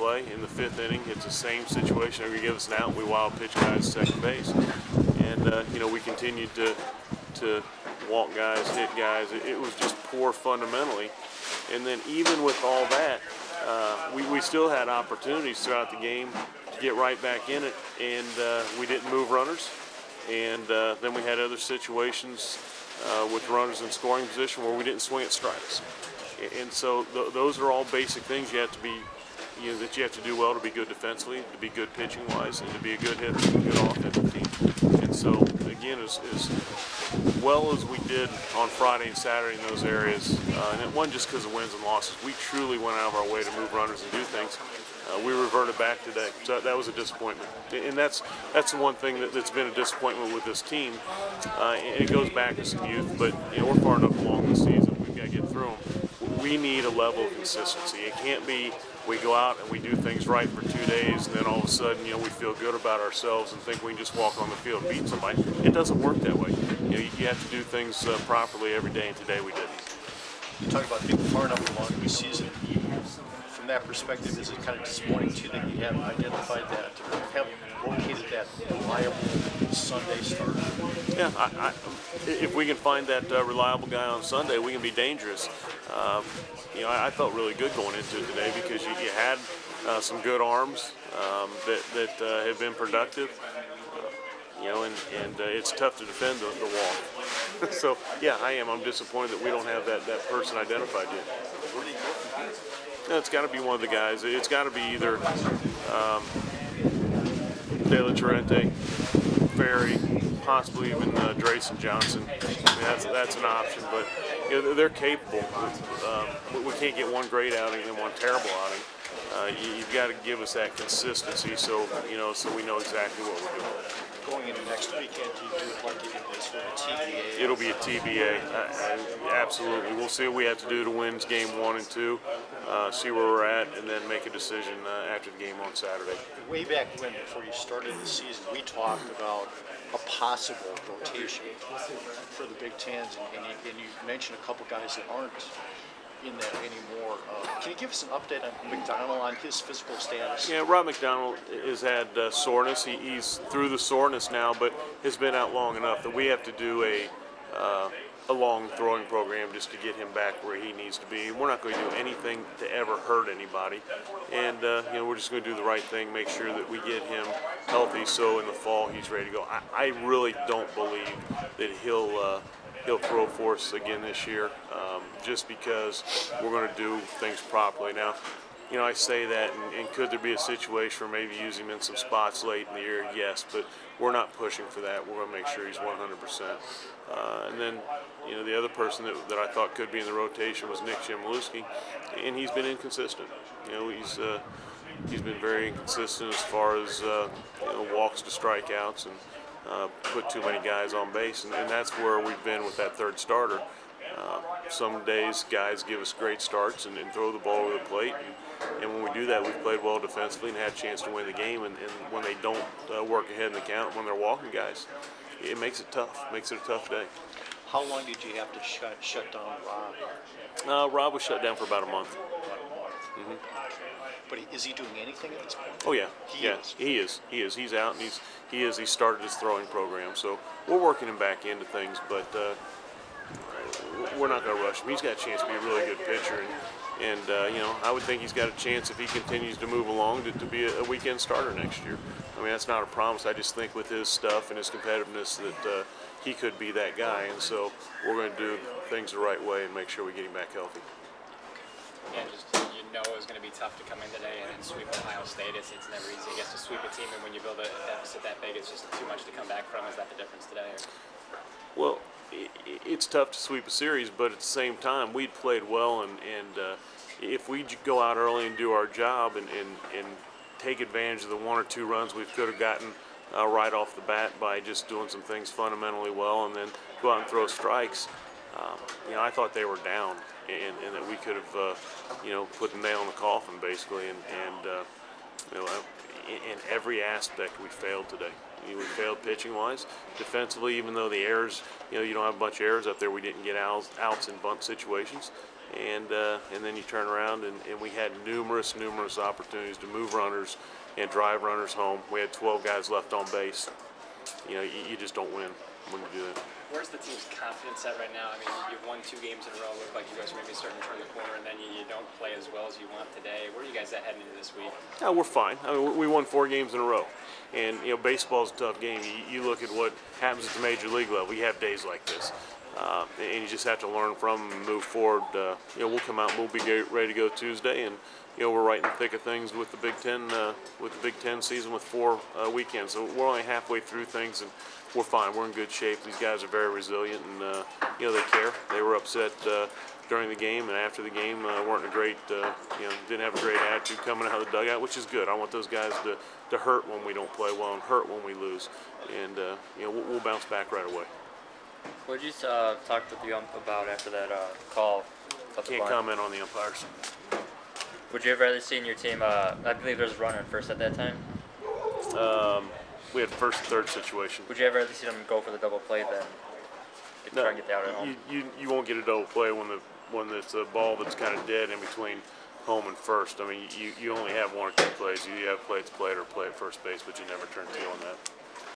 play in the 5th inning. It's the same situation. We give us an out, we wild pitch guys second base, and you know, we continued to walk guys, hit guys. It was just poor fundamentally. And then even with all that, we still had opportunities throughout the game to get right back in it, and we didn't move runners. And then we had other situations with runners in scoring position where we didn't swing at strikes. And so those are all basic things you have to be, that you have to do well to be good defensively, to be good pitching wise, and to be a good hitter, good offensive team. And so again, as well as we did on Friday and Saturday in those areas, and it wasn't just because of wins and losses. We truly went out of our way to move runners and do things. We reverted back today, so that was a disappointment. And that's the one thing that's been a disappointment with this team. And it goes back to some youth, but we're far enough along this season. We've got to get through them. We need a level of consistency. It can't be we go out and we do things right for 2 days, and then all of a sudden, we feel good about ourselves and think we can just walk on the field and beat somebody. It doesn't work that way. You have to do things properly every day, and today we didn't. You talk about being far enough along in the season. From that perspective, is it kind of disappointing too that you haven't identified that, or have located that reliable Sunday starter? Yeah, if we can find that reliable guy on Sunday, we can be dangerous. I felt really good going into it today because you had some good arms that have been productive. And it's tough to defend the wall. So, yeah, I am. I'm disappointed that we don't have that person identified yet. Where do you go? It's got to be one of the guys. It's got to be either De La Torrente, Ferry, possibly even Drayson Johnson. I mean, that's an option, but they're capable. We can't get one great outing and one terrible outing. You've got to give us that consistency, so so we know exactly what we're doing. Going into next weekend, do you do it like you did this with a TBA? It'll be a TBA, absolutely. We'll see what we have to do to win game 1 and 2, see where we're at, and then make a decision after the game on Saturday. Way back when, before you started the season, we talked about a possible rotation for the Big Tens, and you mentioned a couple guys that aren't in that anymore. Can you give us an update on McDonald, on his physical status? Yeah, Rob McDonald has had soreness. He's through the soreness now, but has been out long enough that we have to do a long throwing program just to get him back where he needs to be. We're not going to do anything to ever hurt anybody, and we're just going to do the right thing, make sure that we get him healthy so in the fall he's ready to go. I really don't believe that he'll throw for us again this year, just because we're going to do things properly. Now, I say that, and could there be a situation where maybe use him in some spots late in the year? Yes, but we're not pushing for that. We're going to make sure he's 100%. And then, the other person that I thought could be in the rotation was Nick Chmielewski, and he's been inconsistent. He's been very inconsistent as far as walks to strikeouts and put too many guys on base, and that's where we've been with that third starter. Some days guys give us great starts and throw the ball over the plate, and when we do that, we've played well defensively and had a chance to win the game. And when they don't work ahead in the count, when they're walking guys, it makes it tough. Makes it a tough day. How long did you have to shut down Rob? Rob was shut down for about a month. Mm-hmm. But is he doing anything at this point? Oh yeah, He is. He is. He's out, and he started his throwing program. So we're working him back into things, but we're not going to rush him. He's got a chance to be a really good pitcher, and I would think he's got a chance if he continues to move along to be a weekend starter next year. I mean, that's not a promise. I just think with his stuff and his competitiveness that he could be that guy, and so we're going to do things the right way and make sure we get him back healthy. Yeah, it was going to be tough to come in today and sweep Ohio State. It's never easy, I guess, to sweep a team, and when you build a deficit that big, it's just too much to come back from. Is that the difference today? Well, it's tough to sweep a series, but at the same time, we'd played well, and if we go out early and do our job and take advantage of the 1 or 2 runs we could have gotten right off the bat by just doing some things fundamentally well, and then go out and throw strikes, I thought they were down, and that we could have, put the nail in the coffin basically, and in every aspect we failed today. We failed pitching-wise, defensively. Even though the errors, you don't have a bunch of errors up there, we didn't get outs in bunt situations, and then you turn around and we had numerous opportunities to move runners and drive runners home. We had 12 guys left on base. You know, you just don't win when you do that. Where's the team's confidence at right now? I mean, you've won 2 games in a row. Look like you guys are maybe starting to turn the corner, and then you don't play as well as you want today. Where are you guys at heading into this week? We're fine. I mean, we won 4 games in a row, and you know, baseball's a tough game. You look at what happens at the major league level. We have days like this, and you just have to learn from them and move forward. You know, we'll come out and we'll be ready to go Tuesday, and you know, we're right in the thick of things with the Big Ten, season with 4 weekends. So we're only halfway through things, and we're fine. We're in good shape. These guys are very resilient, and you know, they care. They were upset during the game and after the game. Weren't a great, you know, didn't have a great attitude coming out of the dugout, which is good. I want those guys to hurt when we don't play well and hurt when we lose, and you know, we'll bounce back right away. What did you talk with the ump about after that call? Can't comment on the umpires. Would you have rather seen your team? I believe there was a runner at first at that time. We had first and third situation. Would you have rather seen them go for the double play than try and get the out at home? You won't get a double play when it's a ball that's kind of dead in between home and first. I mean, you only have 1 or 2 plays. You have play at the plate or play at first base, but you never turn tail on that.